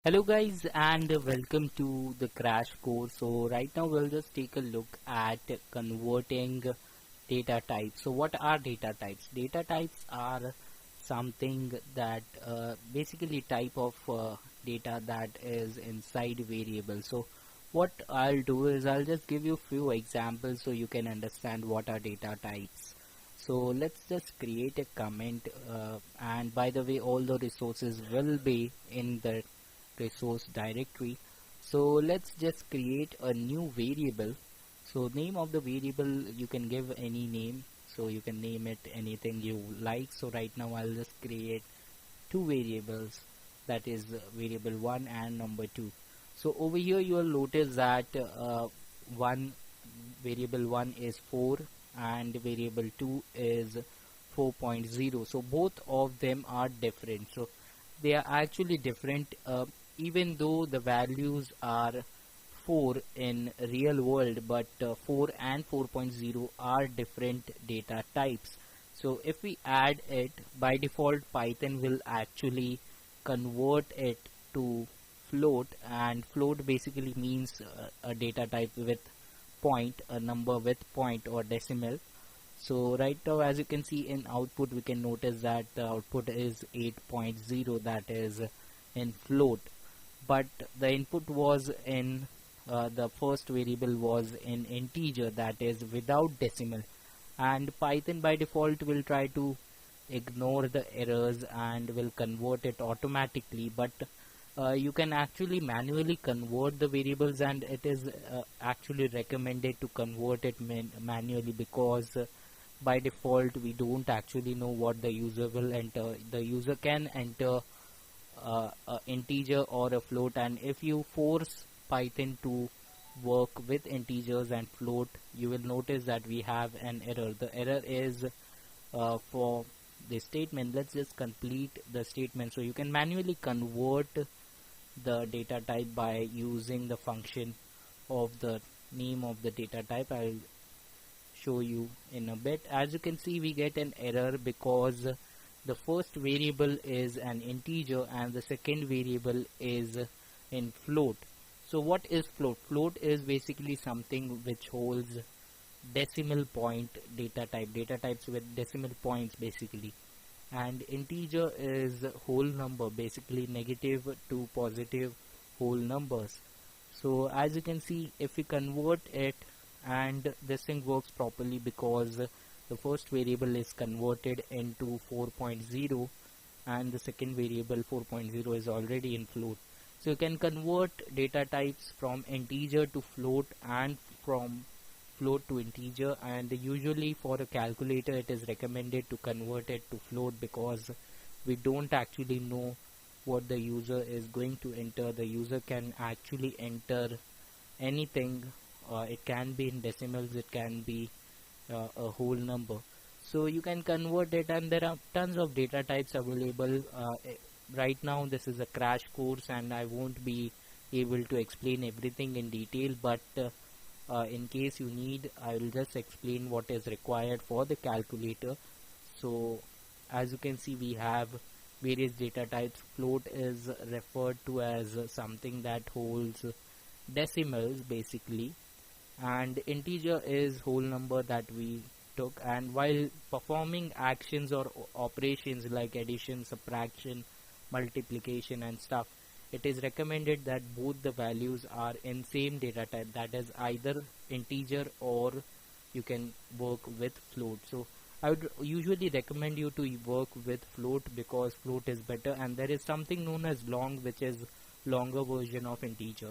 Hello guys and welcome to the crash course. So right now we'll just take a look at converting data types. So what are data types? Data types are something that basically type of data that is inside variable. So what I'll do is I'll just give you few examples so you can understand what are data types. So let's just create a comment and by the way all the resources will be in the resource directory. So let's just create a new variable. So name of the variable, you can give any name, so you can name it anything you like. So right now I'll just create two variables, that is variable 1 and number 2. So over here you will notice that one variable 1 is 4 and variable 2 is 4.0. So both of them are different. So they are actually different, even though the values are 4 in real world, but 4 and 4.0 are different data types. So if we add it, by default Python will actually convert it to float, and float basically means a data type with point, a number with point or decimal. So right now as you can see in output, we can notice that the output is 8.0, that is in float, but the input was in the first variable was in integer, that is without decimal, and Python by default will try to ignore the errors and will convert it automatically. But you can actually manually convert the variables, and it is actually recommended to convert it manually, because by default we don't actually know what the user will enter. The user can enter a integer or a float, and if you force Python to work with integers and float, you will notice that we have an error. The error is for the statement. Let's just complete the statement. So you can manually convert the data type by using the function of the name of the data type. I'll show you in a bit. As you can see, we get an error because the first variable is an integer and the second variable is in float. So what is float? Float is basically something which holds decimal point data types with decimal points basically, and integer is whole number, basically negative to positive whole numbers. So as you can see, if we convert it, and this thing works properly because the first variable is converted into 4.0 and the second variable 4.0 is already in float. So you can convert data types from integer to float and from float to integer, and usually for a calculator it is recommended to convert it to float because we don't actually know what the user is going to enter. The user can actually enter anything. It can be in decimals, it can be a whole number. So you can convert it, and there are tons of data types available. Right now this is a crash course and I won't be able to explain everything in detail, but in case you need, I will just explain what is required for the calculator. So as you can see, we have various data types. Float is referred to as something that holds decimals basically, and integer is whole number that we took. And while performing actions or operations like addition, subtraction, multiplication and stuff, it is recommended that both the values are in same data type, that is either integer or you can work with float. So I would usually recommend you to work with float because float is better, and there is something known as long, which is longer version of integer.